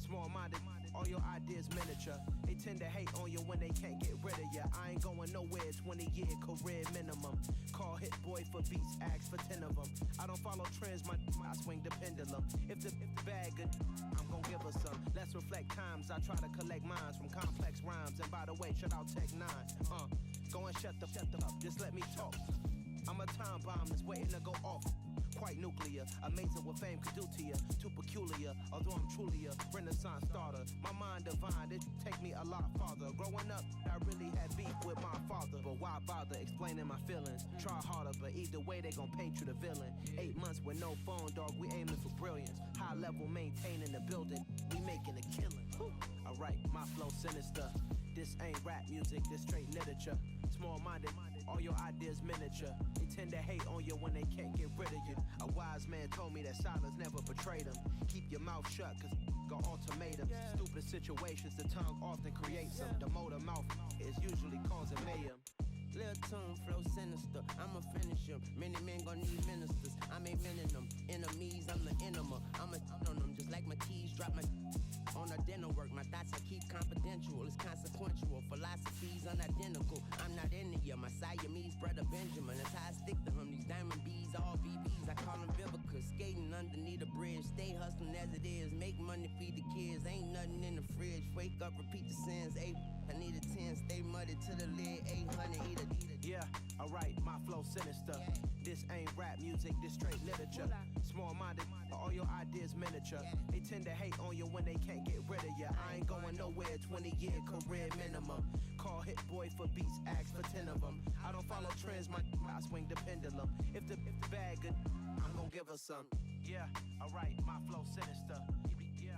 Small-minded, all your ideas miniature. They tend to hate on you when they can't get rid of you. I ain't going nowhere, 20-year career minimum. Call Hit Boy for beats, ask for 10 of them. I don't follow trends, I swing the pendulum. If the bag good, I'm gon' give her some. Let's reflect times, I try to collect minds from complex rhymes. And by the way, shout out Tech 9. Go and shut the up, just let me talk. I'm a time bomb that's waiting to go off. Quite nuclear, amazing what fame could do to you. Too peculiar, although I'm truly a renaissance starter. My mind divine, it take me a lot farther. Growing up, I really had beef with my father. But why bother explaining my feelings? Try harder, but either way they gon' paint you the villain. 8 months with no phone, dog, we aiming for brilliance. High level maintaining the building, we making a killing. Alright, my flow sinister. This ain't rap music, this straight literature. Small-minded, all your ideas miniature. They tend to hate on you when they can't get rid of you. A wise man told me that silence never betrayed him. Keep your mouth shut, cause got ultimatums. Stupid situations, the tongue often creates them. The motor mouth is usually causing mayhem. Lil' tune, flow sinister, I'ma finish him. Many men gon' need ministers, I'm aiming them. Enemies, I'm the enema. I'ma on them just like my keys, drop my on a dental work. My thoughts I keep confidential, it's consequential. Philosophies unidentical, I'm not into you. My Siamese brother Benjamin, that's how I stick to him. These diamond bees, all BBs, I call them Vivica. Skating underneath a bridge, stay hustling as it is. Make money, feed the kids, ain't nothing in the fridge. Wake up, repeat the sins, I need a 10, stay muddy to the lid, 800, eat a. Yeah, alright, my flow sinister. This ain't rap music, this straight literature. Small-minded, all your ideas miniature. They tend to hate on you when they can't get rid of you. I ain't going nowhere, 20-year career minimum. Call Hit Boy for beats, ask for 10 of them. I don't follow trends, I swing the pendulum. If the bag good, I'm gon' give her some. Yeah, alright, my flow sinister. Yeah.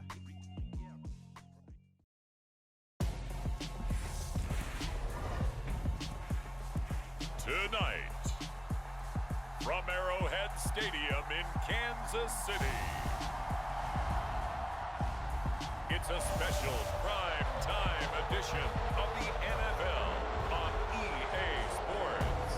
Tonight, from Arrowhead Stadium in Kansas City, it's a special prime time edition of the NFL on EA Sports.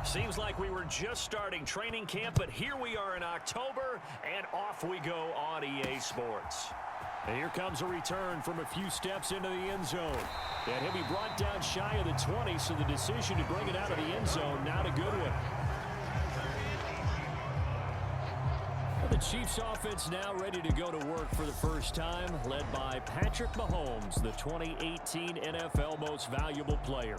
Seems like we were just starting training camp, but here we are in October, and off we go on EA Sports. And here comes a return from a few steps into the end zone. And he'll be brought down shy of the 20, so the decision to bring it out of the end zone, not a good one. Well, the Chiefs offense now ready to go to work for the first time, led by Patrick Mahomes, the 2018 NFL Most Valuable Player.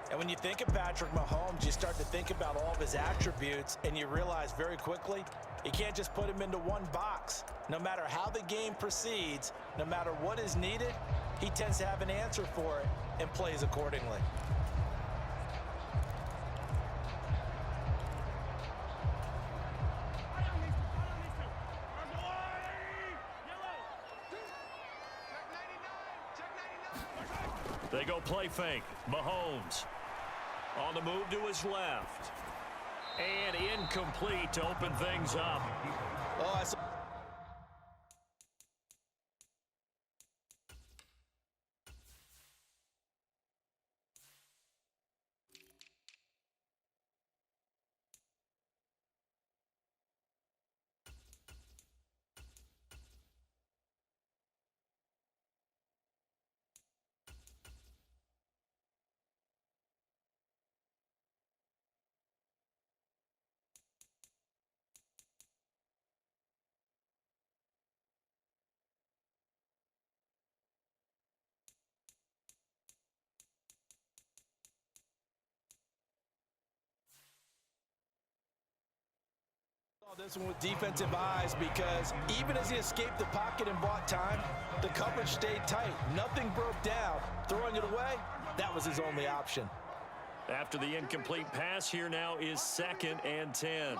And when you think of Patrick Mahomes, you start to think about all of his attributes, and you realize very quickly, you can't just put him into one box. No matter how the game proceeds, no matter what is needed, he tends to have an answer for it and plays accordingly. They go play fake. Mahomes on the move to his left. And incomplete to open things up. Oh, This one with defensive eyes, because even as he escaped the pocket and bought time, the coverage stayed tight. Nothing broke down. Throwing it away, that was his only option. After the incomplete pass, here now is 2nd and 10.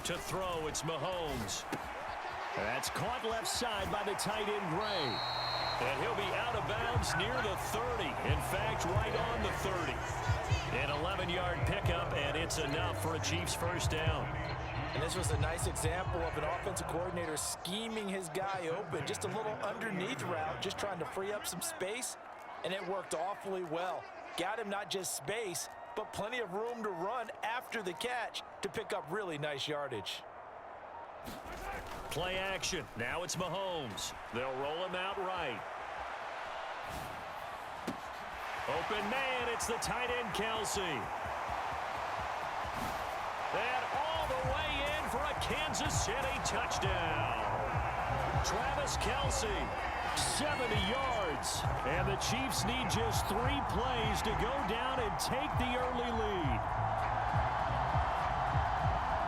To throw, it's Mahomes. That's caught left side by the tight end, Gray. And he'll be out of bounds near the 30. In fact, right on the 30. An 11-yard pickup, and it's enough for a Chiefs first down. And this was a nice example of an offensive coordinator scheming his guy open. Just a little underneath route, just trying to free up some space, and it worked awfully well. Got him not just space, but plenty of room to run after the catch to pick up really nice yardage. Play action. Now it's Mahomes. They'll roll him out right. Open man, it's the tight end, Kelsey. And all the way in for a Kansas City touchdown. Travis Kelsey, 70 yards. And the Chiefs need just 3 plays to go down and take the early lead.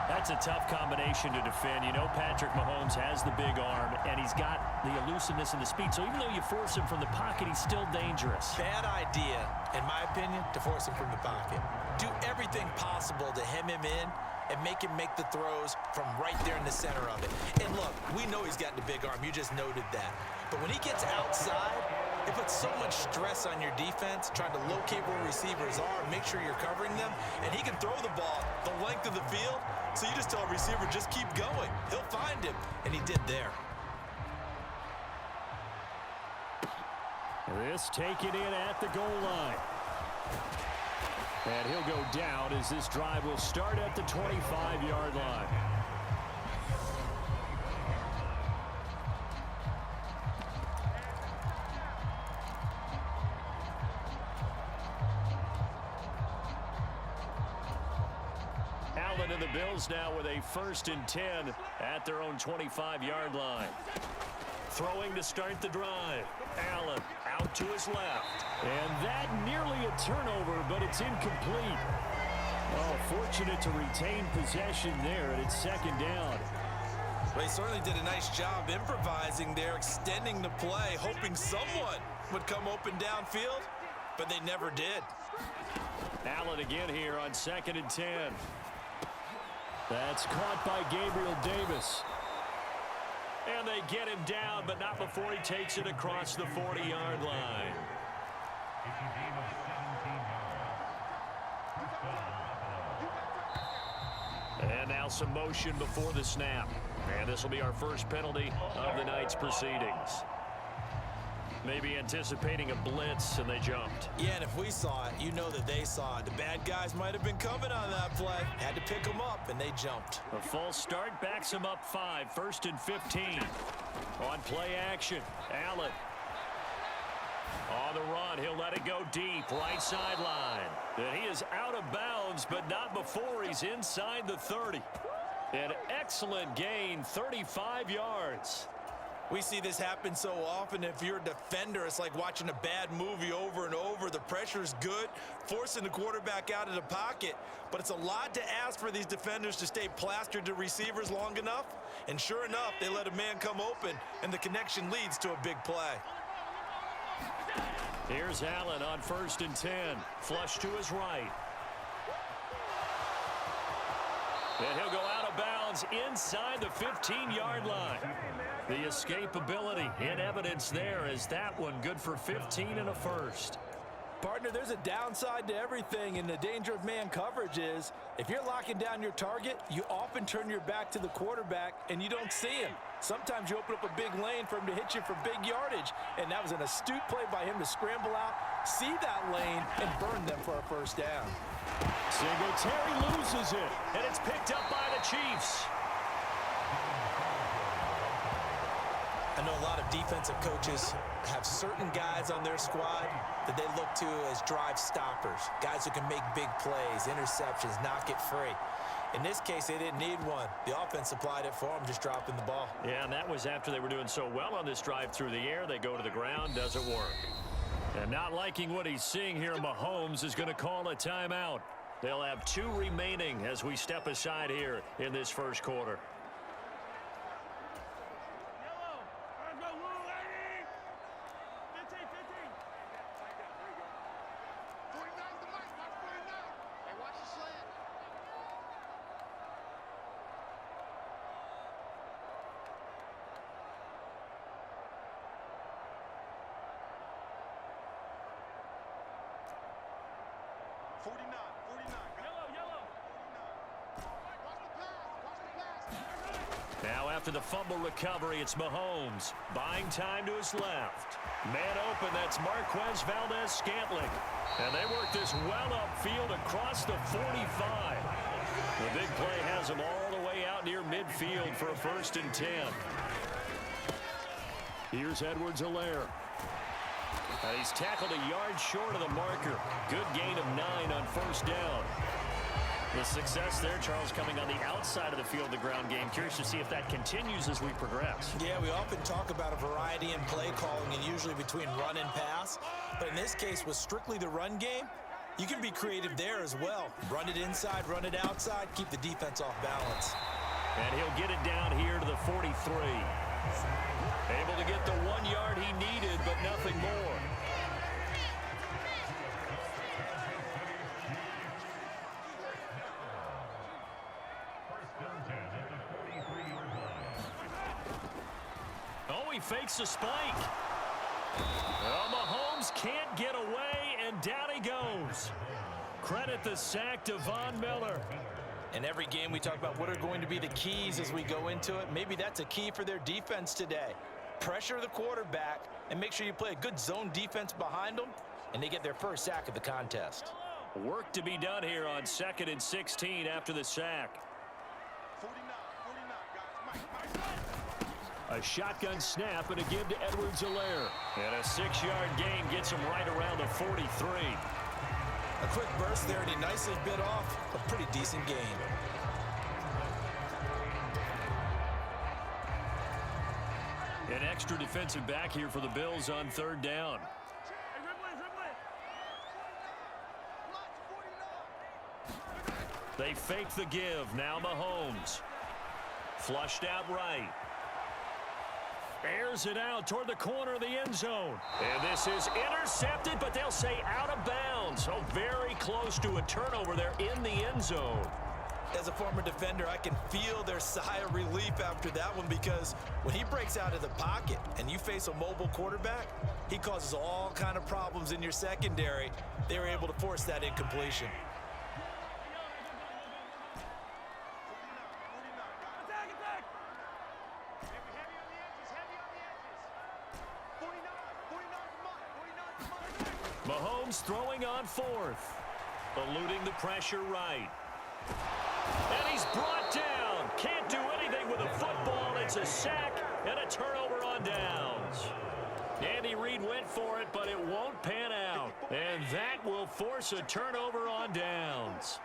That's a tough combination to defend. You know Patrick Mahomes has the big arm, and he's got the elusiveness and the speed. So even though you force him from the pocket, he's still dangerous. Bad idea, in my opinion, to force him from the pocket. Do everything possible to hem him in and make him make the throws from right there in the center of it. And look, we know he's got the big arm. You just noted that. But when he gets outside, it puts so much stress on your defense, trying to locate where receivers are, make sure you're covering them, and he can throw the ball the length of the field, so you just tell a receiver, just keep going. He'll find him, and he did there. This taken in at the goal line. And he'll go down as this drive will start at the 25-yard line. Allen and the Bills now with a 1st and 10 at their own 25-yard line. Throwing to start the drive. Allen out to his left. And that nearly a turnover, but it's incomplete. Oh, fortunate to retain possession there, and it's 2nd down. Well, he certainly did a nice job improvising there, extending the play, hoping someone would come open downfield, but they never did. Allen again here on 2nd and 10. That's caught by Gabriel Davis. And they get him down, but not before he takes it across the 40-yard line. And now some motion before the snap. And this will be our first penalty of the night's proceedings. Maybe anticipating a blitz, and they jumped. Yeah, and if we saw it, you know that they saw it. The bad guys might have been coming on that play. Had to pick them up, and they jumped. A false start backs him up 5. 1st and 15. On play action, Allen. On the run, he'll let it go deep, right sideline. And he is out of bounds, but not before he's inside the 30. An excellent gain, 35 yards. We see this happen so often. If you're a defender, it's like watching a bad movie over and over. The pressure is good, forcing the quarterback out of the pocket. But it's a lot to ask for these defenders to stay plastered to receivers long enough. And sure enough, they let a man come open, and the connection leads to a big play. Here's Allen on 1st and 10. Flush to his right. And he'll go out of bounds inside the 15-yard line. The escapability in evidence there is that one good for 15 and a first. Partner, there's a downside to everything, and the danger of man coverage is if you're locking down your target, you often turn your back to the quarterback and you don't see him. Sometimes you open up a big lane for him to hit you for big yardage, and that was an astute play by him to scramble out, see that lane, and burn them for a first down. Singletary loses it, and it's picked up by the Chiefs. I know a lot of defensive coaches have certain guys on their squad that they look to as drive stoppers, guys who can make big plays, interceptions, knock it free. In this case, they didn't need one. The offense supplied it for them, just dropping the ball. Yeah, and that was after they were doing so well on this drive through the air. They go to the ground, doesn't work. And not liking what he's seeing here, Mahomes is going to call a timeout. They'll have 2 remaining as we step aside here in this first quarter. Now after the fumble recovery, it's Mahomes. Buying time to his left. Man open, that's Marquez Valdez-Scantling. And they work this well upfield across the 45. The big play has him all the way out near midfield for a 1st and 10. Here's Edwards-Helaire. He's tackled a yard short of the marker. Good gain of 9 on 1st down. The success there, Charles, coming on the outside of the field, the ground game. Curious to see if that continues as we progress. Yeah, we often talk about a variety in play calling and usually between run and pass. But in this case, with strictly the run game, you can be creative there as well. Run it inside, run it outside, keep the defense off balance. And he'll get it down here to the 43. Able to get the 1 yard he needed, but nothing more. Oh, he fakes a spike. Well, Mahomes can't get away, and down he goes. Credit the sack to Von Miller. In every game, we talk about what are going to be the keys as we go into it. Maybe that's a key for their defense today. Pressure the quarterback and make sure you play a good zone defense behind them, and they get their first sack of the contest. Work to be done here on 2nd and 16 after the sack. A shotgun snap and a give to Edwards-Helaire. And a 6-yard gain gets him right around the 43. A quick burst there, and he nicely bit off a pretty decent gain. An extra defensive back here for the Bills on 3rd down. They fake the give. Now Mahomes. Flushed out right. Airs it out toward the corner of the end zone. And this is intercepted, but they'll say out of bounds. So very close to a turnover there in the end zone. As a former defender, I can feel their sigh of relief after that one, because when he breaks out of the pocket and you face a mobile quarterback, he causes all kind of problems in your secondary. They were able to force that incompletion. Mahomes throwing on 4th. Eluding the pressure right. And he's brought down. Can't do anything with a football. It's a sack and a turnover on downs. Andy Reid went for it, but it won't pan out. And that will force a turnover on downs.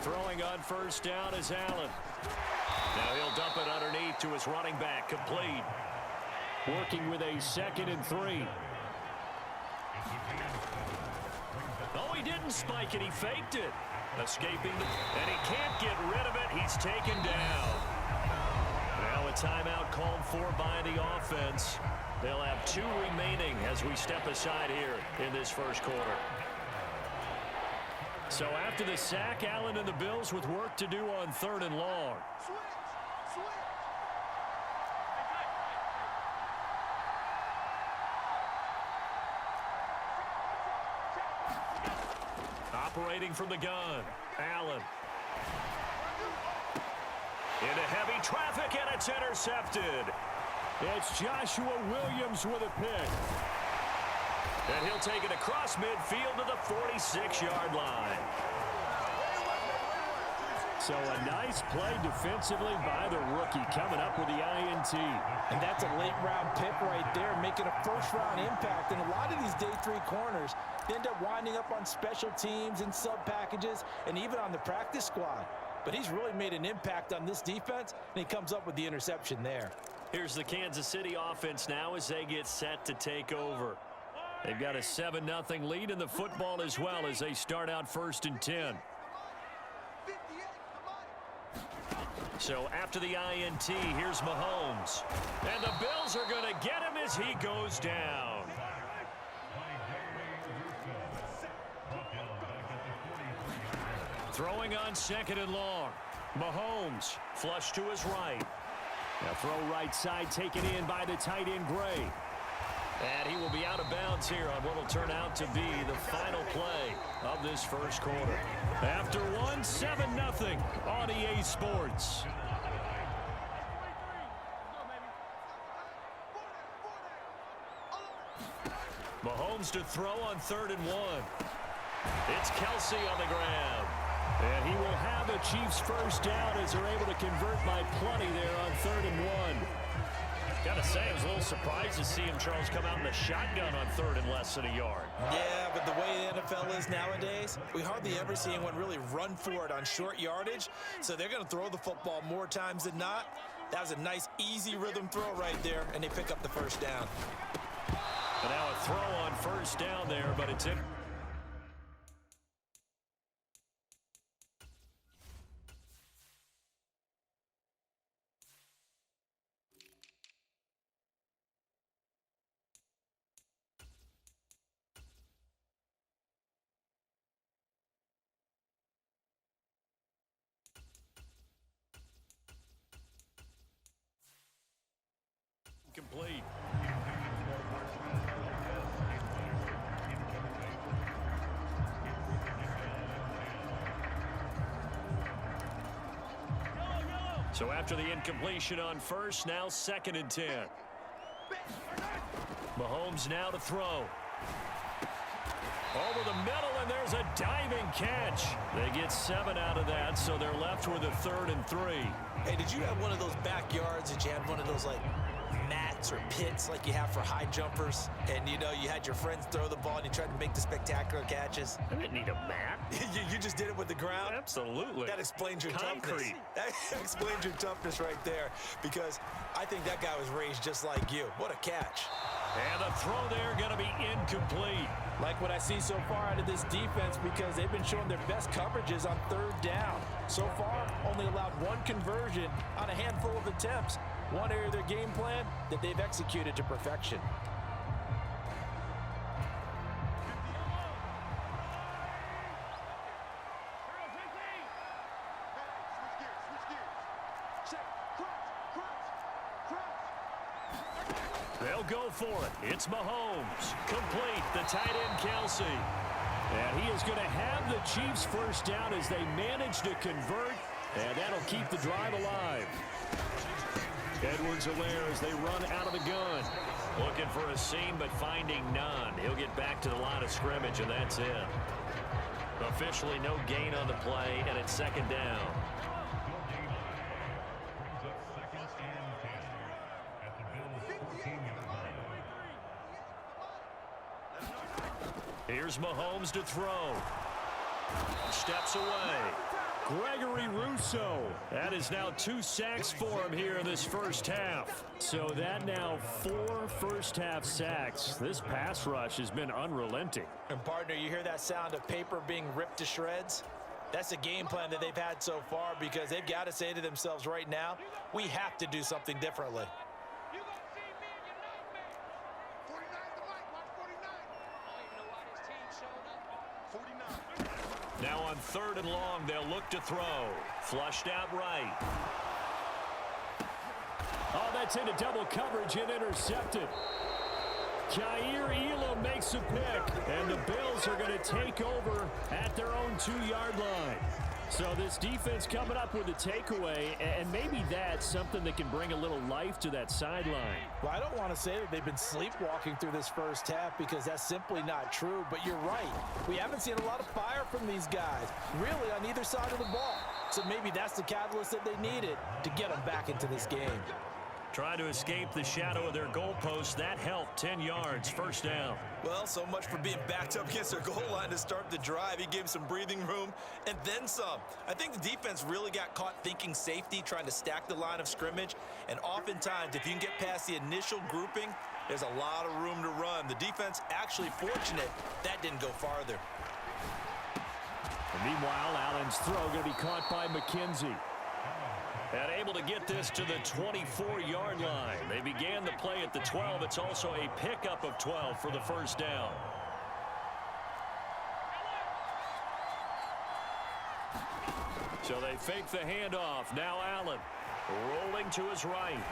Throwing on 1st down is Allen. Now he'll dump it underneath to his running back, complete. Working with a 2nd and 3. Oh, he didn't spike it. He faked it. Escaping, and he can't get rid of it. He's taken down. Now a timeout called for by the offense. They'll have 2 remaining as we step aside here in this first quarter. So after the sack, Allen and the Bills with work to do on 3rd and long. Operating from the gun, Allen. Into heavy traffic, and it's intercepted. It's Joshua Williams with a pick. And he'll take it across midfield to the 46-yard line. So a nice play defensively by the rookie, coming up with the INT. And that's a late-round pick right there, making a first-round impact. And a lot of these day 3 corners, they end up winding up on special teams and sub-packages and even on the practice squad. but he's really made an impact on this defense, and he comes up with the interception there. Here's the Kansas City offense now as they get set to take over. They've got a 7-0 lead in the football as well as they start out 1st and 10. So after the INT, here's Mahomes. And the Bills are going to get him as he goes down. Throwing on 2nd and long. Mahomes flush to his right. Now throw right side taken in by the tight end Gray. And he will be out of bounds here on what will turn out to be the final play of this first quarter. After 7-0 on EA Sports. Mahomes to throw on 3rd and 1. It's Kelsey on the ground. And he will have a Chiefs first down as they're able to convert by plenty there on 3rd and 1. Gotta say, I was a little surprised to see him, Charles, come out in the shotgun on 3rd and less than a yard. Yeah, but the way the NFL is nowadays, we hardly ever see anyone really run for it on short yardage. So they're going to throw the football more times than not. That was a nice, easy rhythm throw right there, and they pick up the first down. And now a throw on 1st down there, but it's in. Complete. So after the incompletion on 1st, now 2nd and 10. Mahomes now to throw. Over the middle, and there's a diving catch. They get 7 out of that, so they're left with a 3rd and 3. Hey, did you have one of those backyards that you had one of those, like, mats or pits like you have for high jumpers, and you know you had your friends throw the ball and you tried to make the spectacular catches? I didn't need a mat. you just did it with the ground? Absolutely. That explains your concrete. Toughness. That explains your toughness right there, because I think that guy was raised just like you. What a catch. And the throw there going to be incomplete. Like what I see so far out of this defense, because they've been showing their best coverages on 3rd down. So far, only allowed 1 conversion on a handful of attempts. One area of their game plan that they've executed to perfection. They'll go for it. It's Mahomes. Complete. The tight end, Kelsey. And he is going to have the Chiefs first down as they manage to convert. And that'll keep the drive alive. Edwards-Helaire as they run out of the gun. Looking for a seam, but finding none. He'll get back to the line of scrimmage, and that's it. Officially no gain on the play, and it's 2nd down. Here's Mahomes to throw. Steps away. Gregory Rousseau. That is now 2 sacks for him here in this first half. So that now 4 first-half sacks. This pass rush has been unrelenting. And, partner, you hear that sound of paper being ripped to shreds? That's the game plan that they've had so far, because they've got to say to themselves right now, we have to do something differently. Now on 3rd and long, they'll look to throw. Flushed out right. Oh, that's into double coverage and intercepted. Jair Elam makes a pick, and the Bills are going to take over at their own 2-yard line. So this defense coming up with a takeaway, and maybe that's something that can bring a little life to that sideline. Well, I don't want to say that they've been sleepwalking through this first half, because that's simply not true, but you're right. We haven't seen a lot of fire from these guys, really, on either side of the ball. So maybe that's the catalyst that they needed to get them back into this game. Trying to escape the shadow of their goalpost. That helped. 10 yards, first down. Well, so much for being backed up against their goal line to start the drive. He gave some breathing room and then some. I think the defense really got caught thinking safety, trying to stack the line of scrimmage. And oftentimes, if you can get past the initial grouping, there's a lot of room to run. The defense actually fortunate that didn't go farther. And meanwhile, Allen's throw going to be caught by McKenzie. And able to get this to the 24-yard line. They began the play at the 12. It's also a pickup of 12 for the first down. So they fake the handoff. Now Allen rolling to his right.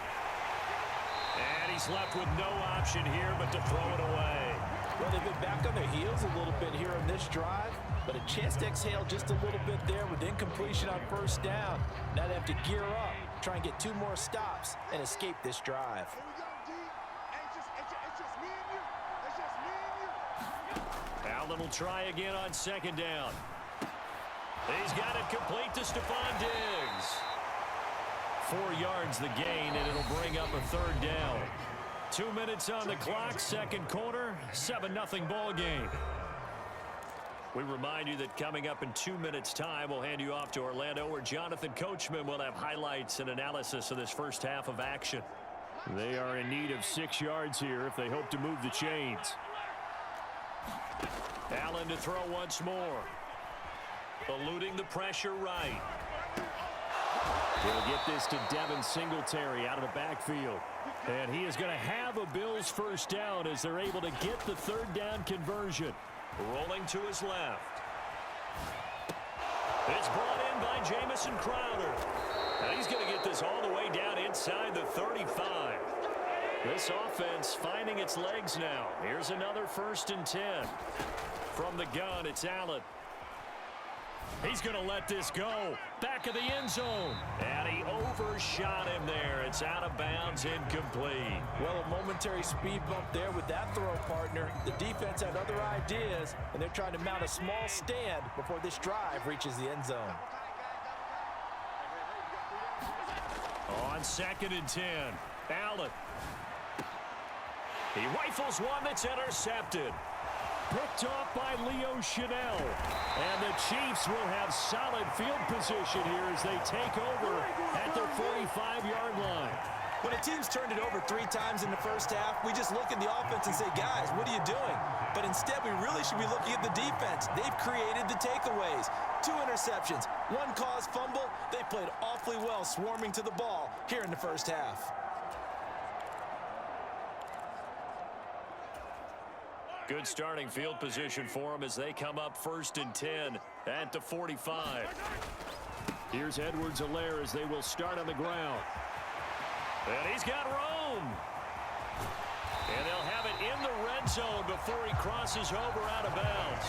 And he's left with no option here but to throw it away. Well, they've been back on their heels a little bit here in this drive, but a chance to exhale just a little bit there with incompletion on first down. Now they have to gear up, try and get 2 more stops, and escape this drive. Allen will try again on second down. He's got it complete to Stephon Diggs. 4 yards the gain, and it'll bring up a third down. 2 minutes on the clock, second quarter, 7-0 ball game. We remind you that coming up in 2 minutes' time, we'll hand you off to Orlando, where Jonathan Coachman will have highlights and analysis of this first half of action. They are in need of 6 yards here if they hope to move the chains. Allen to throw once more. Eluding the pressure right. He'll get this to Devin Singletary out of the backfield. And he is going to have a Bills first down as they're able to get the third down conversion. Rolling to his left. It's brought in by Jamison Crowder. And he's going to get this all the way down inside the 35. This offense finding its legs now. Here's another 1st and 10. From the gun, it's Allen. He's going to let this go. Back of the end zone. And he overshot him there. It's out of bounds, incomplete. Well, a momentary speed bump there with that throw, partner. The defense had other ideas, and they're trying to mount a small stand before this drive reaches the end zone. On 2nd and 10, Allen. He rifles one that's intercepted. Picked off by Leo Chanel. And the Chiefs will have solid field position here as they take over at their 45-yard line. When a team's turned it over 3 times in the first half, we just look at the offense and say, guys, what are you doing? But instead, we really should be looking at the defense. They've created the takeaways. 2 interceptions, 1 caused fumble. They played awfully well swarming to the ball here in the first half. Good starting field position for them as they come up 1st and 10 at the 45. Here's Edwards-Helaire as they will start on the ground. And he's got room. And they'll have it in the red zone before he crosses over out of bounds.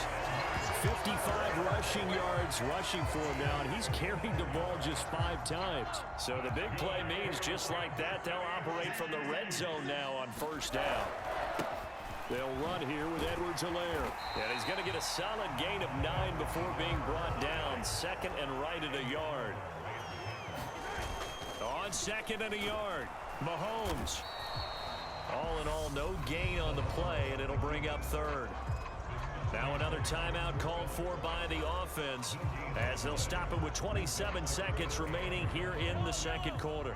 55 rushing yards rushing for him now, and he's carried the ball just 5 times. So the big play means just like that, they'll operate from the red zone now on first down. They'll run here with Edwards-Helaire. And he's going to get a solid gain of 9 before being brought down. 2nd and right at a yard. On 2nd and a yard, Mahomes. All in all, no gain on the play, and it'll bring up 3rd. Now another timeout called for by the offense as they'll stop it with 27 seconds remaining here in the second quarter.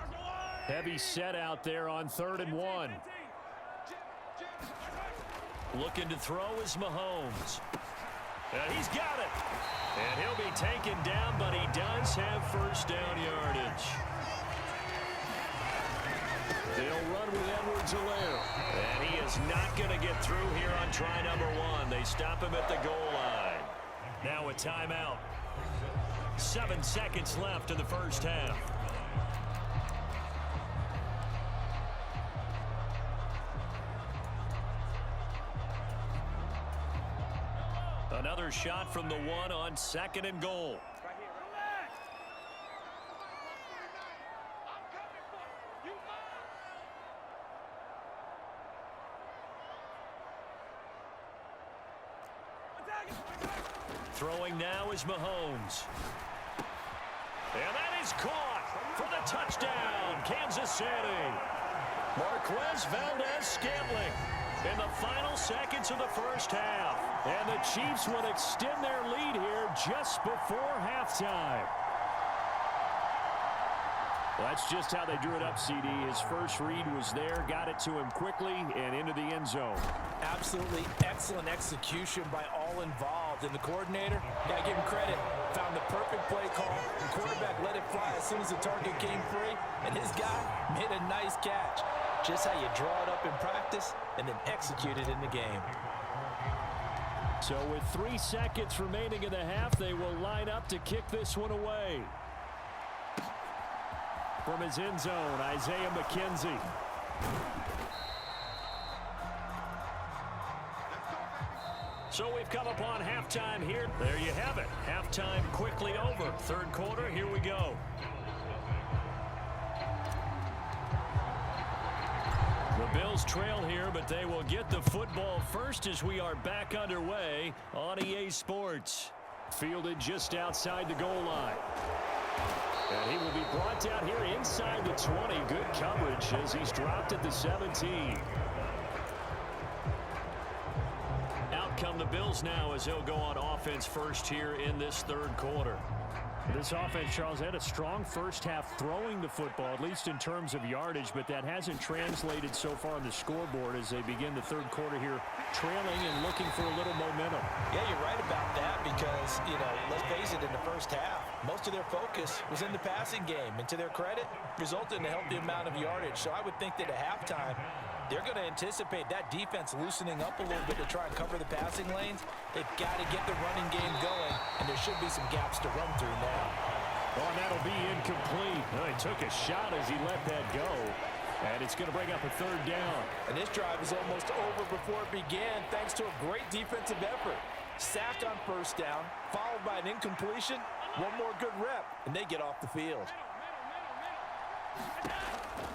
Heavy set out there on 3rd and 1. Looking to throw is Mahomes. And he's got it. And he'll be taken down, but he does have first down yardage. They'll run with Edwards-Helaire. And he is not going to get through here on try number 1. They stop him at the goal line. Now a timeout. 7 seconds left in the first half. Another shot from the 1 on 2nd and goal. Throwing now is Mahomes. And that is caught for the touchdown, Kansas City. Marquez Valdez-Scantling in the final seconds of the first half. And the Chiefs would extend their lead here just before halftime. Well, that's just how they drew it up, CD. His first read was there, got it to him quickly, and into the end zone. Absolutely excellent execution by all involved. And the coordinator, got to give him credit, found the perfect play call. The quarterback let it fly as soon as the target came free, and his guy made a nice catch. Just how you draw it up in practice and then execute it in the game. So with 3 seconds remaining in the half, they will line up to kick this one away. From his end zone, Isaiah McKenzie. So we've come upon halftime here. There you have it. Halftime quickly over. Third quarter, here we go. The Bills trail here, but they will get the football first as we are back underway on EA Sports. Fielded just outside the goal line. And he will be brought down here inside the 20. Good coverage as he's dropped at the 17. Out come the Bills now as they'll go on offense first here in this third quarter. This offense, Charles, had a strong first half throwing the football, at least in terms of yardage, but that hasn't translated so far on the scoreboard as they begin the third quarter here, trailing and looking for a little momentum. Yeah, you're right about that because, let's face it, in the first half, most of their focus was in the passing game, and to their credit, resulted in a healthy amount of yardage. So I would think that at halftime, they're going to anticipate that defense loosening up a little bit to try and cover the passing lanes. They've got to get the running game going, and there should be some gaps to run through now. Oh, and that'll be incomplete. Well, he took a shot as he let that go, and it's going to bring up a third down. And this drive is almost over before it began thanks to a great defensive effort. Sacked on first down, followed by an incompletion. One more good rep, and they get off the field.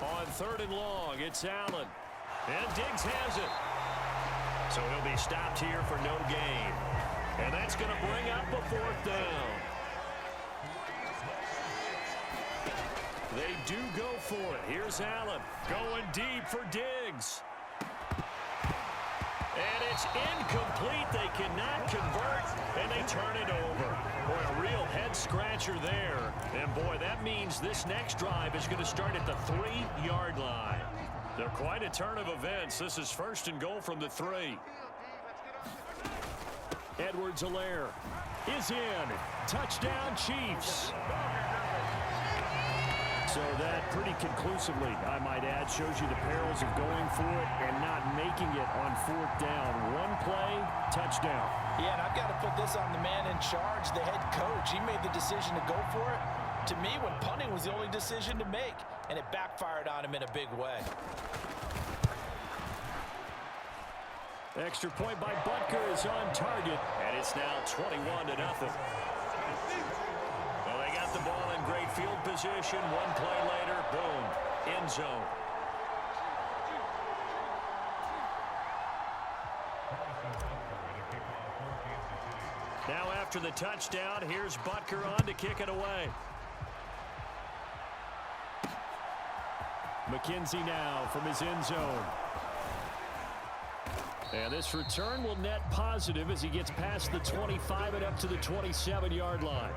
On third and long, it's Allen. And Diggs has it. So he'll be stopped here for no gain. And that's going to bring up a fourth down. They do go for it. Here's Allen going deep for Diggs. And it's incomplete. They cannot convert, and they turn it over. Boy, a real head-scratcher there. And, boy, that means this next drive is going to start at the 3-yard line. They're quite a turn of events. This is first and goal from the 3. Edwards-Helaire is in. Touchdown, Chiefs. So that pretty conclusively, I might add, shows you the perils of going for it and not making it on fourth down. One play, touchdown. Yeah, and I've got to put this on the man in charge, the head coach. He made the decision to go for it. To me, when punting was the only decision to make, and it backfired on him in a big way. Extra point by Butker is on target, and it's now 21-0. Well, they got the ball in great field position. One play later, boom, end zone. Now after the touchdown, here's Butker on to kick it away. McKenzie now from his end zone. And this return will net positive as he gets past the 25 and up to the 27-yard line.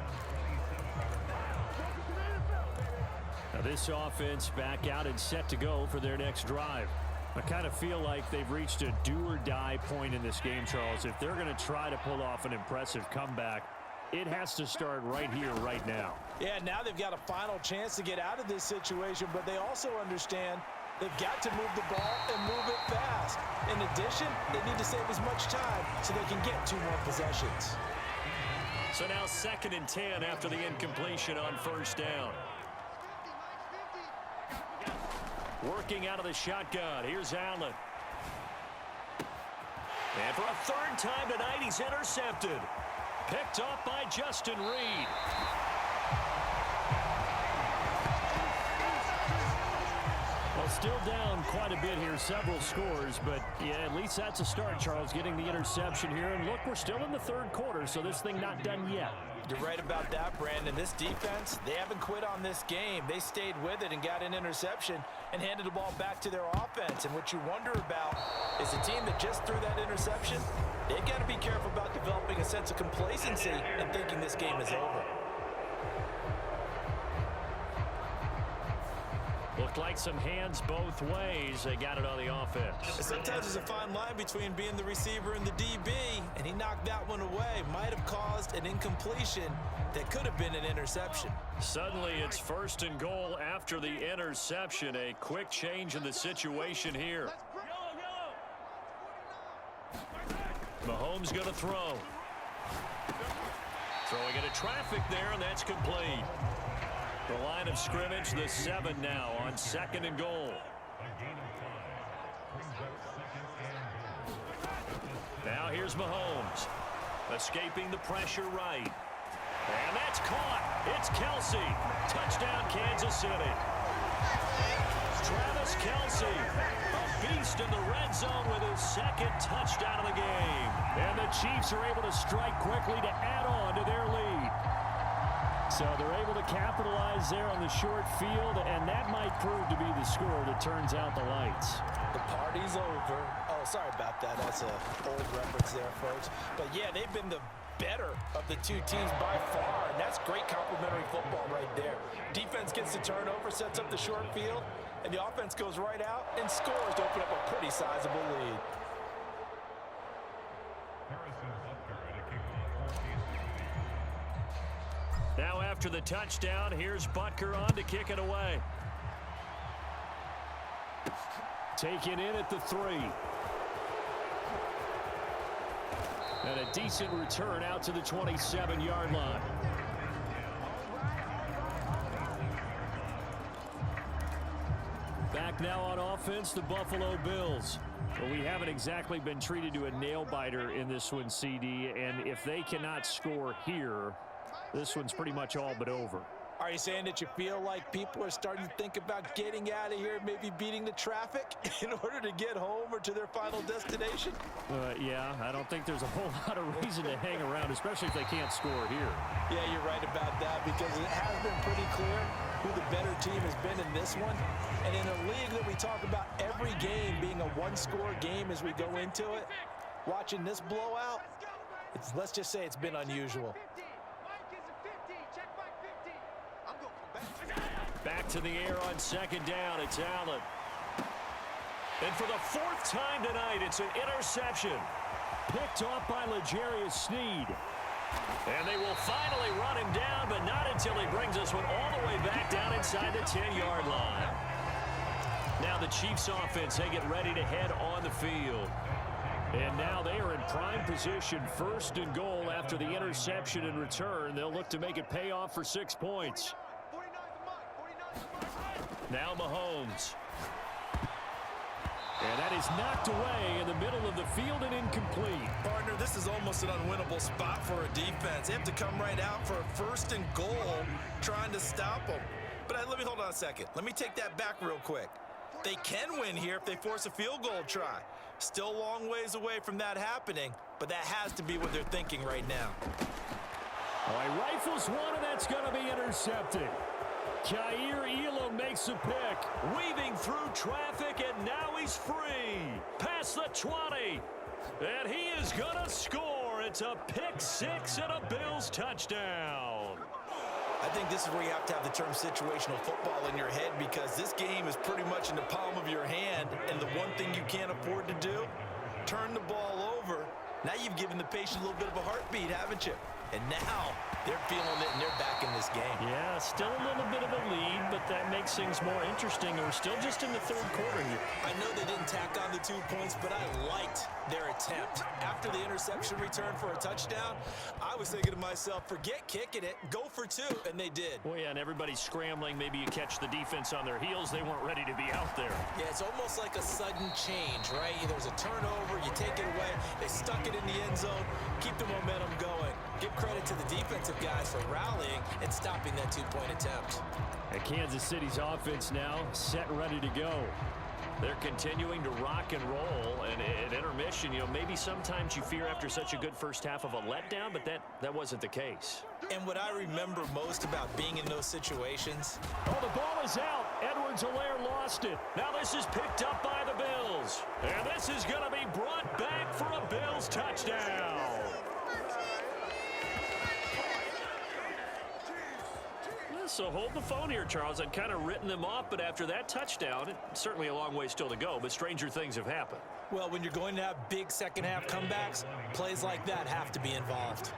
Now this offense back out and set to go for their next drive. I kind of feel like they've reached a do-or-die point in this game, Charles. If they're going to try to pull off an impressive comeback, it has to start right here, right now. Yeah, now they've got a final chance to get out of this situation, but they also understand they've got to move the ball and move it fast. In addition, they need to save as much time so they can get 2 more possessions. So now 2nd and 10 after the incompletion on first down. Working out of the shotgun. Here's Allen. And for a 3rd time tonight, he's intercepted. Picked off by Justin Reed. Well, still down quite a bit here, several scores, but yeah, at least that's a start, Charles, getting the interception here. And look, we're still in the third quarter, so this thing not done yet. You're right about that, Brandon. This defense, they haven't quit on this game. They stayed with it and got an interception and handed the ball back to their offense. And what you wonder about is the team that just threw that interception, they've got to be careful about developing a sense of complacency and thinking this game is over. Looked like some hands both ways. They got it on the offense. Sometimes there's a fine line between being the receiver and the DB, and he knocked that one away. Might have caused an incompletion that could have been an interception. Suddenly it's 1st and goal after the interception. A quick change in the situation here. Mahomes going to throw. Throwing into traffic there, and that's complete. The line of scrimmage, the 7 now on 2nd and goal. Now here's Mahomes. Escaping the pressure right. And that's caught. It's Kelsey. Touchdown, Kansas City. Travis Kelsey, a beast in the red zone with his 2nd touchdown of the game. And the Chiefs are able to strike quickly to add on to their lead. So they're able to capitalize there on the short field, and that might prove to be the score that turns out the lights. The party's over. Oh, sorry about that. That's an old reference there, folks. But, yeah, they've been the better of the two teams by far, and that's great complementary football right there. Defense gets the turnover, sets up the short field, and the offense goes right out and scores to open up a pretty sizable lead. Now after the touchdown, here's Butker on to kick it away. Taken in at the 3. And a decent return out to the 27-yard line. Back now on offense, the Buffalo Bills. Well, we haven't exactly been treated to a nail-biter in this one, CD, and if they cannot score here, this one's pretty much all but over. Are you saying that you feel like people are starting to think about getting out of here, maybe beating the traffic in order to get home or to their final destination? Yeah, I don't think there's a whole lot of reason to hang around, especially if they can't score here. Yeah, you're right about that, because it has been pretty clear who the better team has been in this one. And in a league that we talk about every game being a one-score game as we go into it, watching this blowout, let's just say it's been unusual. Back to the air on 2nd down. It's Allen. And for the 4th time tonight, it's an interception. Picked off by L'Jarius Sneed. And they will finally run him down, but not until he brings us one all the way back down inside the 10-yard line. Now the Chiefs offense, they get ready to head on the field. And now they are in prime position, 1st and goal after the interception and return. They'll look to make it pay off for 6 points. Now Mahomes. And that is knocked away in the middle of the field and incomplete. Partner, this is almost an unwinnable spot for a defense. They have to come right out for a 1st and goal trying to stop them. But let me hold on a second. Let me take that back real quick. They can win here if they force a field goal try. Still a long ways away from that happening, but that has to be what they're thinking right now. All right, rifles one, and that's going to be intercepted. Kaiir Elam makes a pick, weaving through traffic, and now he's free. Past the 20, and he is going to score. It's a pick 6 and a Bills touchdown. I think this is where you have to have the term situational football in your head, because this game is pretty much in the palm of your hand, and the one thing you can't afford to do, turn the ball over. Now you've given the patient a little bit of a heartbeat, haven't you? And now they're feeling it, and they're back in this game. Yeah, still a little bit of a lead, but that makes things more interesting. And we're still just in the 3rd quarter here. I know they didn't tack on the 2 points, but I liked their attempt. After the interception return for a touchdown, I was thinking to myself, forget kicking it, go for 2, and they did. Well, yeah, and everybody's scrambling. Maybe you catch the defense on their heels. They weren't ready to be out there. Yeah, it's almost like a sudden change, right? There's a turnover, you take it away, they stuck it in the end zone, keep the momentum going. Give credit to the defensive guys for rallying and stopping that two-point attempt. And Kansas City's offense now set and ready to go. They're continuing to rock and roll, and at intermission, maybe sometimes you fear after such a good first half of a letdown, but that wasn't the case. And what I remember most about being in those situations. Oh, the ball is out. Edwards-Helaire lost it. Now this is picked up by the Bills. And this is going to be brought back for a Bills touchdown. So hold the phone here, Charles. I'd kind of written them off, but after that touchdown, it's certainly a long way still to go, but stranger things have happened. Well, when you're going to have big second-half comebacks, plays like that have to be involved.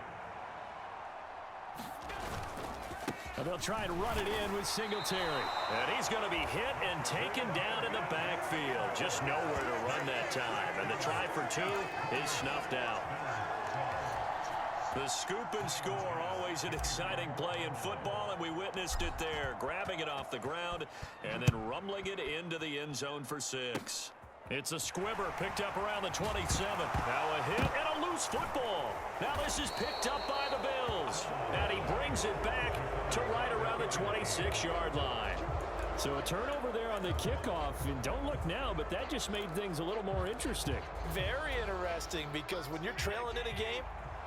And they'll try and run it in with Singletary. And he's going to be hit and taken down in the backfield. Just nowhere to run that time. And the try for two is snuffed out. The scoop and score, always an exciting play in football, and we witnessed it there. Grabbing it off the ground and then rumbling it into the end zone for 6. It's a squibber picked up around the 27. Now a hit and a loose football. Now this is picked up by the Bills. And he brings it back to right around the 26-yard line. So a turnover there on the kickoff, and don't look now, but that just made things a little more interesting. Very interesting, because when you're trailing in a game,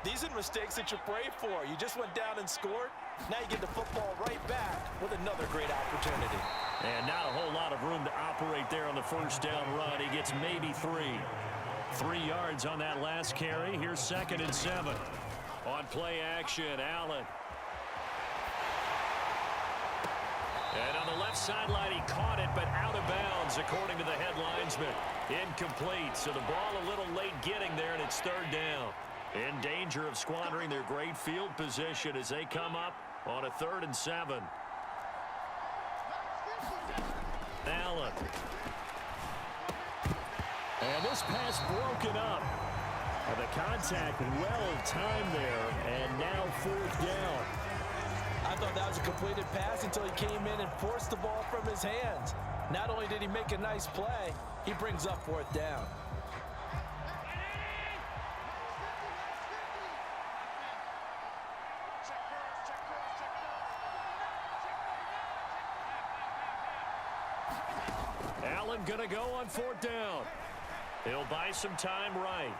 these are mistakes that you pray for. You just went down and scored. Now you get the football right back with another great opportunity. And not a whole lot of room to operate there on the first down run. He gets maybe 3. 3 yards on that last carry. Here's 2nd and 7. On play action, Allen. And on the left sideline, he caught it, but out of bounds, according to the head linesman. Incomplete, so the ball a little late getting there, and it's 3rd down. In danger of squandering their great field position as they come up on a 3rd and 7. Allen. And this pass broken up. And the contact well timed there, and now 4th down. I thought that was a completed pass until he came in and forced the ball from his hands. Not only did he make a nice play, he brings up 4th down. Allen gonna go on 4th down. He'll buy some time right.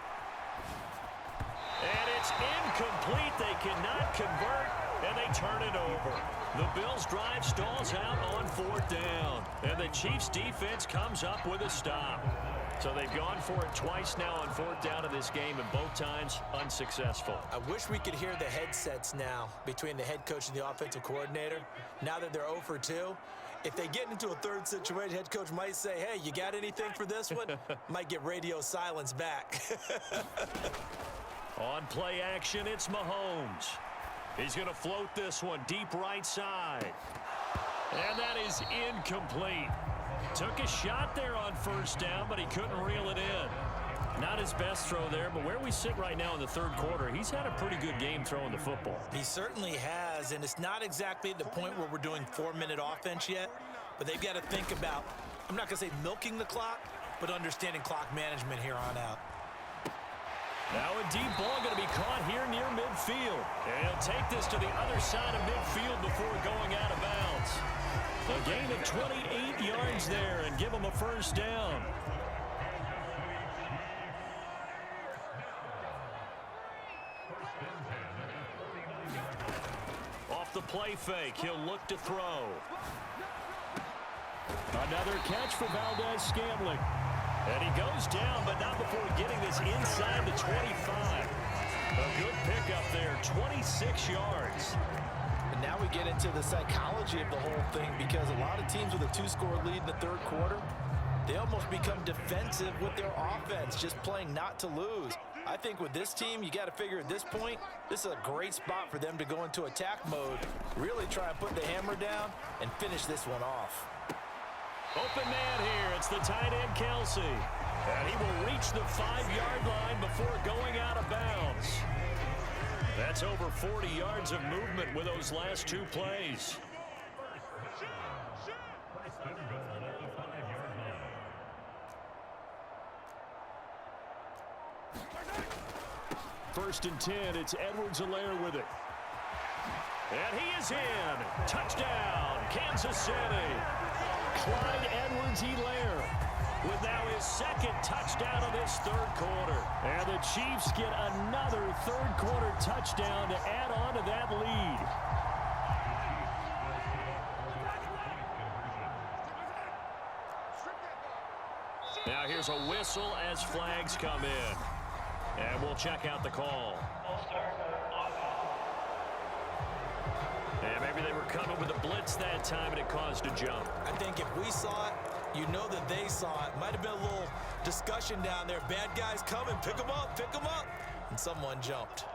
And it's incomplete. They cannot convert, and they turn it over. The Bills' drive stalls out on 4th down, and the Chiefs' defense comes up with a stop. So they've gone for it twice now on 4th down in this game, and both times unsuccessful. I wish we could hear the headsets now between the head coach and the offensive coordinator. Now that they're 0 for 2, if they get into a 3rd situation, head coach might say, hey, you got anything for this one? Might get radio silence back. On play action, it's Mahomes. He's going to float this one deep right side. And that is incomplete. Took a shot there on 1st down, but he couldn't reel it in. Not his best throw there, but where we sit right now in the 3rd quarter, he's had a pretty good game throwing the football. He certainly has, and it's not exactly the point where we're doing 4-minute offense yet, but they've got to think about, I'm not going to say milking the clock, but understanding clock management here on out. Now a deep ball going to be caught here near midfield. And he'll take this to the other side of midfield before going out of bounds. A gain of 28 yards there and give him a 1st down. Off the play fake, he'll look to throw. Another catch for Valdez-Scantling. And he goes down, but not before getting this inside the 25. A good pickup there, 26 yards. And now we get into the psychology of the whole thing, because a lot of teams with a 2-score lead in the 3rd quarter, they almost become defensive with their offense, just playing not to lose. I think with this team, you got to figure at this point, this is a great spot for them to go into attack mode, really try and put the hammer down and finish this one off. Open man here. It's the tight end, Kelsey. And he will reach the 5-yard line before going out of bounds. That's over 40 yards of movement with those last 2 plays. first and 10. It's Edwards-Helaire with it. And he is in. Touchdown, Kansas City. Clyde Edwards-Helaire with now his second touchdown of this third quarter. And the Chiefs get another third quarter touchdown to add on to that lead. Now here's a whistle as flags come in. And we'll check out the call. And maybe they were coming with a blitz that time and it caused a jump. I think if we saw it, you know that they saw it. Might have been a little discussion down there. Bad guys coming. Pick them up. Pick them up. And someone jumped.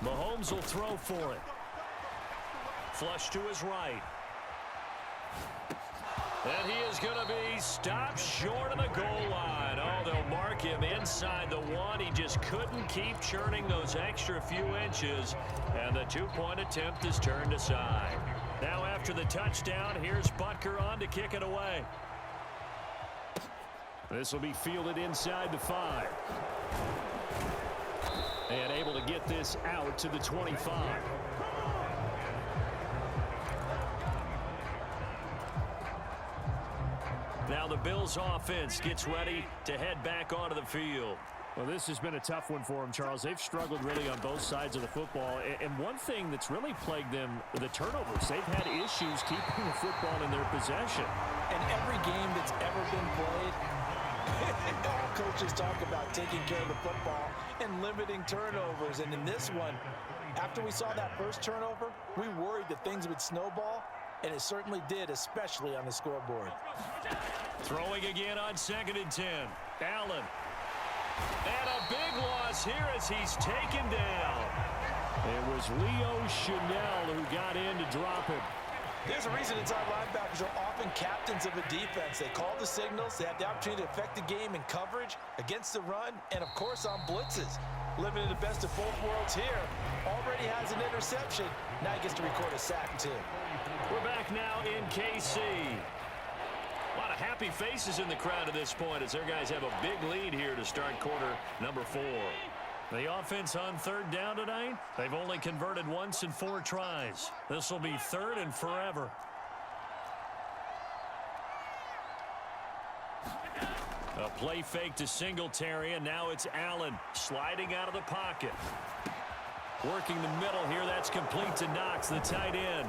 Mahomes will throw for it. Flush to his right. And he is going to be stopped short of the goal line. Oh, they'll mark him inside the one. He just couldn't keep churning those extra few inches. And the two-point attempt is turned aside. Now after the touchdown, here's Butker on to kick it away. This will be fielded inside the 5. And able to get this out to the 25. Now the Bills offense gets ready to head back onto the field. Well, this has been a tough one for them, Charles. They've struggled really on both sides of the football. And one thing that's really plagued them, the turnovers. They've had issues keeping the football in their possession. And every game that's ever been played, all coaches talk about taking care of the football and limiting turnovers. And in this one, after we saw that first turnover, we worried that things would snowball, and it certainly did, especially on the scoreboard. Throwing again on 2nd and 10. Allen. And a big loss here as he's taken down. It was Leo Chanel who got in to drop him. There's a reason inside linebackers are often captains of a defense. They call the signals. They have the opportunity to affect the game in coverage, against the run, and, of course, on blitzes. Living in the best of both worlds here. Already has an interception. Now he gets to record a sack, too. We're back now in KC. A lot of happy faces in the crowd at this point as their guys have a big lead here to start quarter number 4. The offense on 3rd down tonight, they've only converted once in 4 tries. This will be 3rd and forever. A play fake to Singletary, and now it's Allen sliding out of the pocket. Working the middle here, that's complete to Knox, the tight end.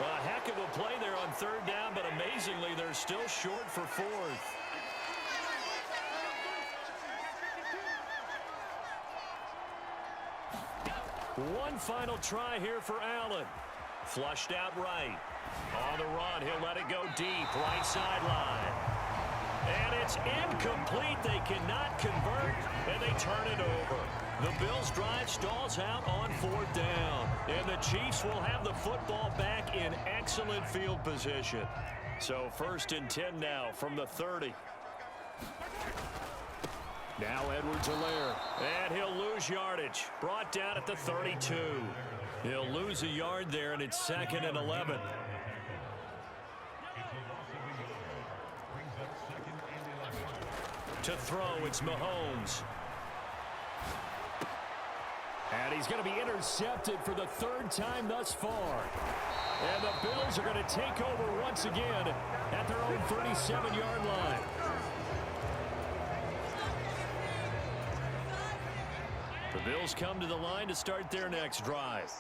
A heck of a play there on 3rd down, but amazingly, they're still short for 4th. One final try here for Allen. Flushed out right. On the run, he'll let it go deep, right sideline. And it's incomplete. They cannot convert, and they turn it over. The Bills' drive stalls out on 4th down. And the Chiefs will have the football back in excellent field position. So 1st and 10 now from the 30. Now Edwards-Helaire, and he'll lose yardage. Brought down at the 32. He'll lose a yard there, and it's 2nd and 11. To throw, it's Mahomes. And he's going to be intercepted for the 3rd time thus far. And the Bills are going to take over once again at their own 37-yard line. The Bills come to the line to start their next drive.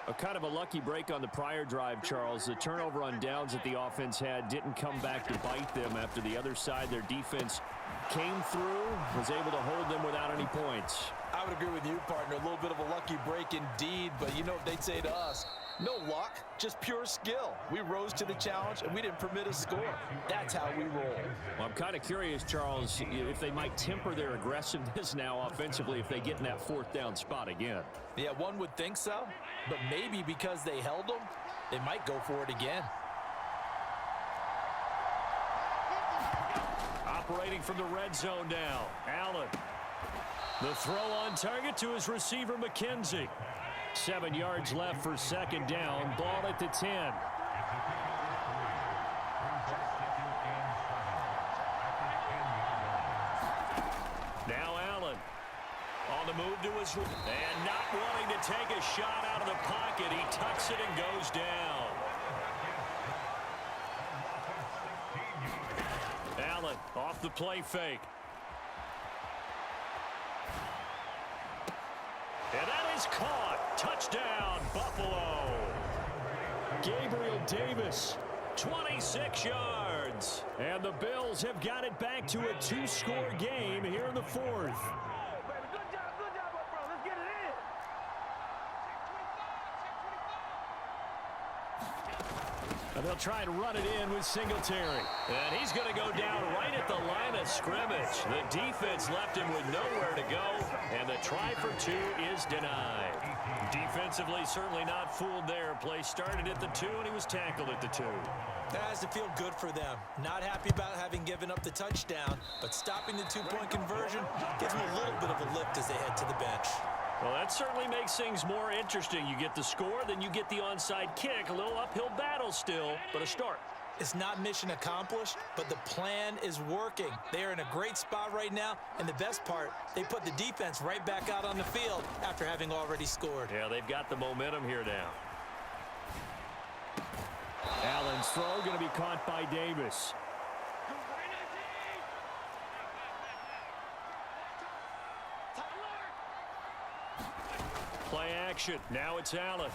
A kind of a lucky break on the prior drive, Charles. The turnover on downs that the offense had didn't come back to bite them after the other side. Their defense came through, was able to hold them without any points. I would agree with you, partner. A little bit of a lucky break indeed, but you know what they'd say to us? No luck, just pure skill. We rose to the challenge, and we didn't permit a score. That's how we roll. Well, I'm kind of curious, Charles, if they might temper their aggressiveness now offensively if they get in that 4th down spot again. Yeah, one would think so, but maybe because they held them, they might go for it again. Operating from the red zone now, Allen. The throw on target to his receiver, McKenzie. 7 yards left for second down. Ball at the 10. Now Allen. On the move to his... And not wanting to take a shot out of the pocket. He tucks it and goes down. Allen off the play fake. And that is caught. Touchdown, Buffalo. Gabriel Davis, 26 yards. And the Bills have got it back to a 2-score game here in the fourth. And they'll try and run it in with Singletary. And he's going to go down right at the line of scrimmage. The defense left him with nowhere to go. And the try for 2 is denied. Defensively, certainly not fooled there. Play started at the 2, and he was tackled at the 2. That has to feel good for them. Not happy about having given up the touchdown, but stopping the 2-point conversion gives them a little bit of a lift as they head to the bench. Well, that certainly makes things more interesting. You get the score, then you get the onside kick. A little uphill battle still, but a start. It's not mission accomplished, but the plan is working. They are in a great spot right now, and the best part, they put the defense right back out on the field after having already scored. Yeah, they've got the momentum here now. Allen's throw going to be caught by Davis. Play action. Now it's Allen.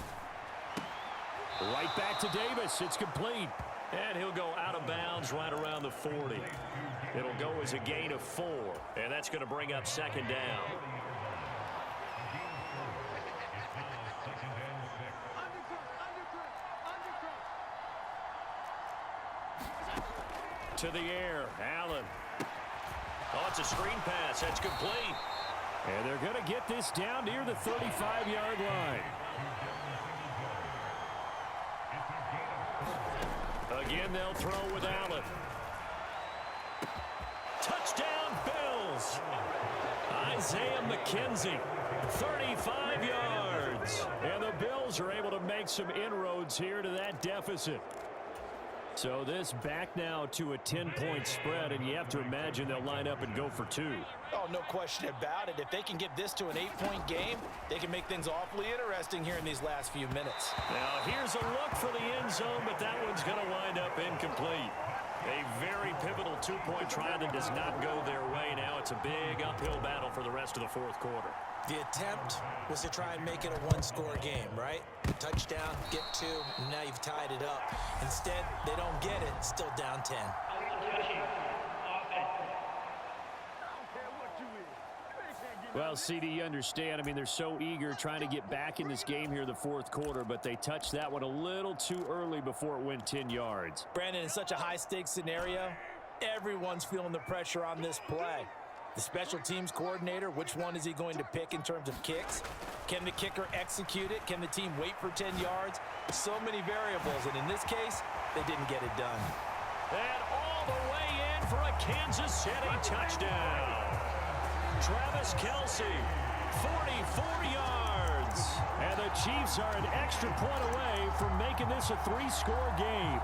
Right back to Davis. It's complete. And he'll go out of bounds right around the 40. It'll go as a gain of 4. And that's going to bring up second down. To the air. Allen. Oh, it's a screen pass. That's complete. And they're going to get this down near the 35-yard line. Again, they'll throw with Allen. Touchdown, Bills. Isaiah McKenzie, 35 yards. And the Bills are able to make some inroads here to that deficit. So this back now to a 10-point spread, and you have to imagine they'll line up and go for 2. Oh, no question about it. If they can get this to an 8-point game, they can make things awfully interesting here in these last few minutes. Now, here's a look for the end zone, but that one's going to wind up incomplete. A very pivotal 2-point try that does not go their way. Now it's a big uphill battle for the rest of the fourth quarter. The attempt was to try and make it a 1-score game, right? Touchdown, get 2, and now you've tied it up. Instead, they don't get it, still down 10. Well, CD, you understand. I mean, they're so eager trying to get back in this game here in the fourth quarter, but they touched that one a little too early before it went 10 yards. Brandon, in such a high-stakes scenario, everyone's feeling the pressure on this play. The special teams coordinator, which one is he going to pick in terms of kicks? Can the kicker execute it? Can the team wait for 10 yards? So many variables, and in this case, they didn't get it done. And all the way in for a Kansas City touchdown. Travis Kelce, 44 yards. And the Chiefs are an extra point away from making this a 3-score game.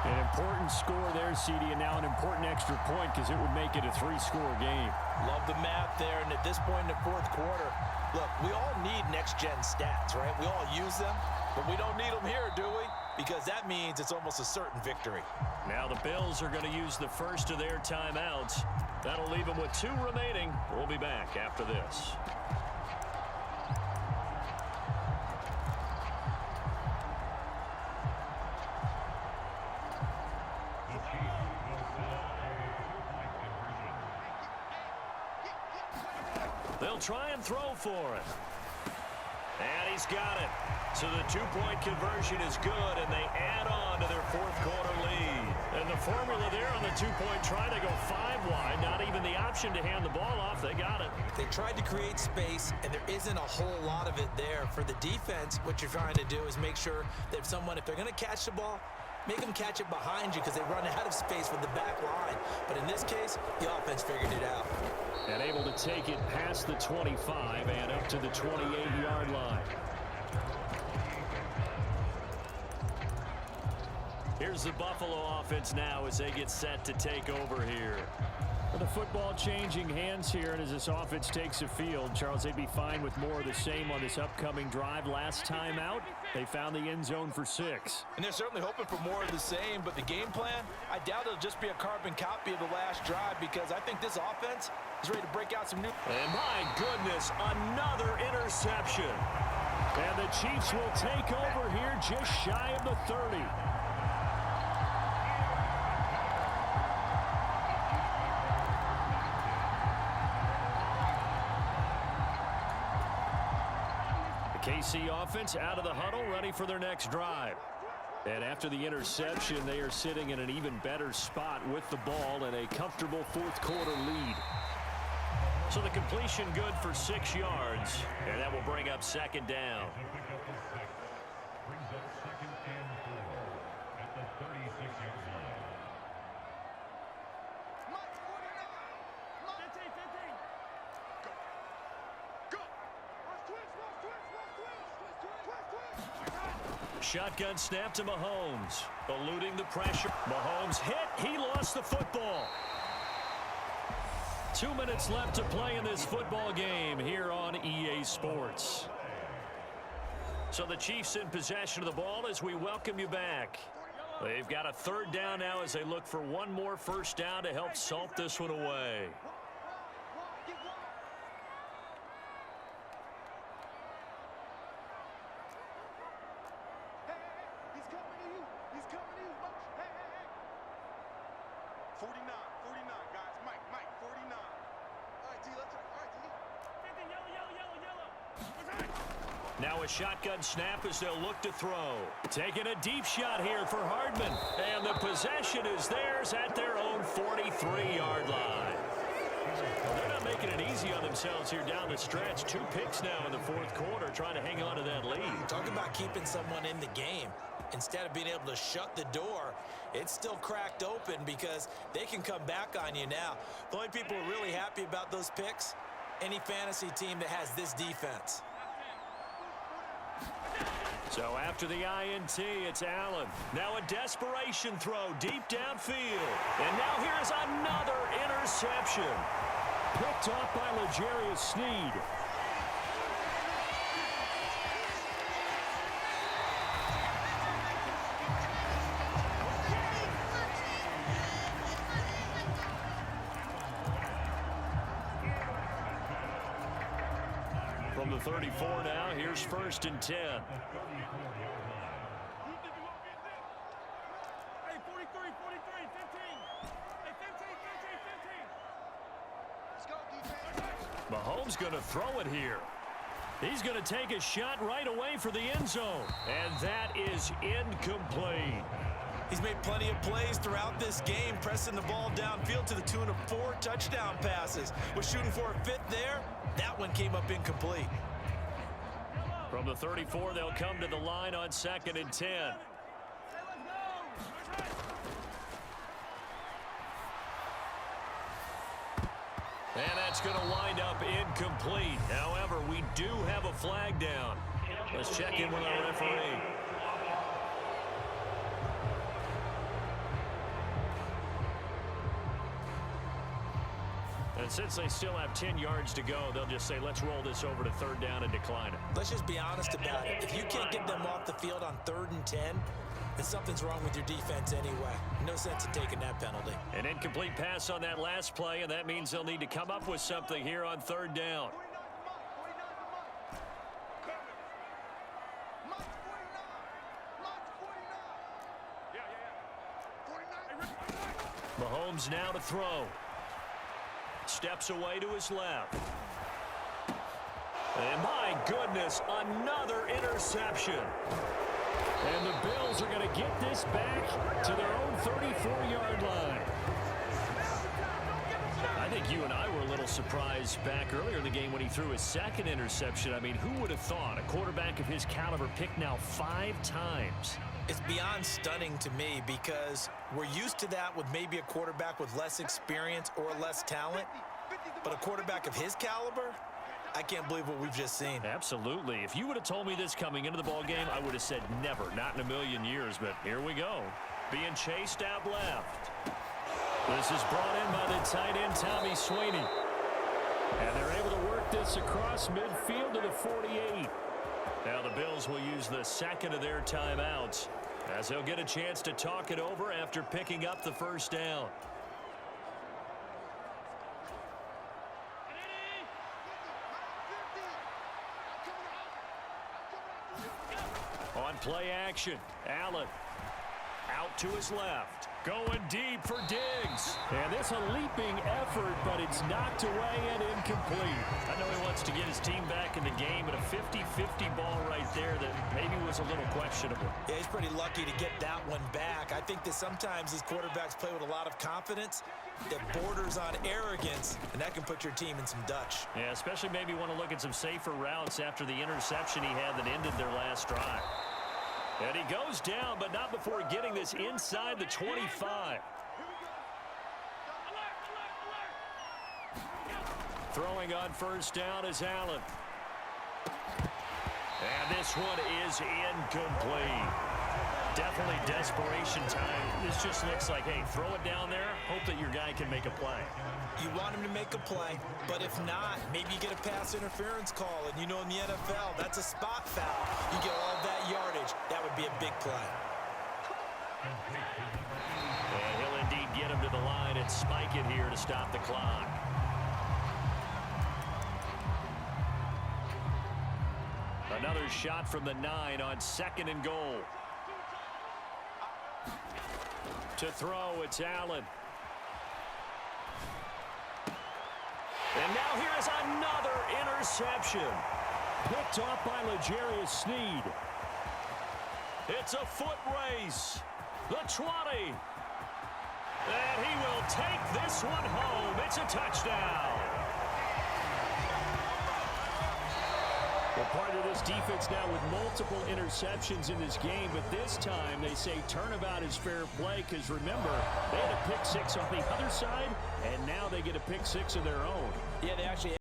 An important score there, CD, and now an important extra point because it would make it a 3-score game. Love the math there, and at this point in the fourth quarter, look, we all need next-gen stats, right? We all use them, but we don't need them here, do we? Because that means it's almost a certain victory. Now the Bills are going to use the first of their timeouts. That'll leave them with 2 remaining. We'll be back after this. They'll try and throw for it. And he's got it. So the 2-point conversion is good, and they add on to their fourth quarter lead. And the formula there on the 2-point try, they go 5 wide. Not even the option to hand the ball off. They got it. They tried to create space, and there isn't a whole lot of it there. For the defense, what you're trying to do is make sure that if they're going to catch the ball, make them catch it behind you because they run out of space with the back line. But in this case, the offense figured it out. And able to take it past the 25 and up to the 28-yard line. Here's the Buffalo offense now as they get set to take over here. The football changing hands here, and as this offense takes the field, Charles, they'd be fine with more of the same on this upcoming drive. Last time out, they found the end zone for 6. And they're certainly hoping for more of the same, but the game plan, I doubt it'll just be a carbon copy of the last drive because I think this offense is ready to break out some new... And my goodness, another interception. And the Chiefs will take over here just shy of the 30. KC offense out of the huddle, ready for their next drive. And after the interception, they are sitting in an even better spot with the ball and a comfortable fourth quarter lead. So the completion good for 6 yards, and that will bring up second down. Shotgun snap to Mahomes, eluding the pressure. Mahomes hit. He lost the football. 2 minutes left to play in this football game here on EA Sports. So the Chiefs in possession of the ball as we welcome you back. They've got a third down now as they look for one more first down to help salt this one away. Now a shotgun snap as they'll look to throw. Taking a deep shot here for Hardman. And the possession is theirs at their own 43-yard line. Well, they're not making it easy on themselves here down the stretch. 2 picks now in the fourth quarter trying to hang on to that lead. Talk about keeping someone in the game. Instead of being able to shut the door, it's still cracked open because they can come back on you now. The only people who are really happy about those picks, any fantasy team that has this defense. So after the INT, it's Allen. Now a desperation throw deep downfield. And now here's another interception. Picked off by L'Jarius Sneed. From the 34 now, here's 1st and 10. Mahomes going to throw it here. He's going to take a shot right away for the end zone. And that is incomplete. He's made plenty of plays throughout this game, pressing the ball downfield to the tune of 4 touchdown passes. Was shooting for a 5th there. That one came up incomplete. From the 34, they'll come to the line on 2nd and 10. And that's going to wind up incomplete. However, we do have a flag down. Let's check in with our referee. And since they still have 10 yards to go, they'll just say, let's roll this over to 3rd down and decline it. Let's just be honest about it. If you can't get them off the field on 3rd and 10, then something's wrong with your defense anyway. No sense in taking that penalty. An incomplete pass on that last play, and that means they'll need to come up with something here on 3rd down. Mahomes now to throw. Steps away to his left. And my goodness, another interception. And the Bills are going to get this back to their own 34-yard line. I think you and I were a little surprised back earlier in the game when he threw his 2nd interception. I mean, who would have thought a quarterback of his caliber picked now 5 times It's beyond stunning to me because we're used to that with maybe a quarterback with less experience or less talent. But a quarterback of his caliber, I can't believe what we've just seen. Absolutely. If you would have told me this coming into the ballgame, I would have said never, not in a million years. But here we go. Being chased out left. This is brought in by the tight end, Tommy Sweeney. And they're able to work this across midfield to the 48. Now the Bills will use the second of their timeouts as they'll get a chance to talk it over after picking up the first down. On play action, Allen out to his left, going deep for Diggs. And this a leaping effort, but it's knocked away and incomplete. I know he wants to get his team back in the game, but a 50-50 ball right there that maybe was a little questionable. Yeah, he's pretty lucky to get that one back. I think that sometimes these quarterbacks play with a lot of confidence that borders on arrogance, and that can put your team in some Dutch. Yeah, especially maybe want to look at some safer routes after the interception he had that ended their last drive. And he goes down, but not before getting this inside the 25. Throwing on first down is Allen. And this one is incomplete. Definitely desperation time. This just looks like, hey, throw it down there, hope that your guy can make a play. You want him to make a play, but if not, maybe you get a pass interference call, and you know in the NFL, that's a spot foul. You get all that yardage. That would be a big play. And he'll indeed get him to the line and spike it here to stop the clock. Another shot from the 9 on 2nd and goal. To throw, it's Allen. And now here is another interception. Picked off by L'Jarius Sneed. It's a foot race. The 20. And he will take this one home. It's a touchdown. Well, part of this defense now with multiple interceptions in this game, but this time they say turnabout is fair play because, remember, they had a pick 6 on the other side, and now they get a pick 6 of their own. Yeah, they actually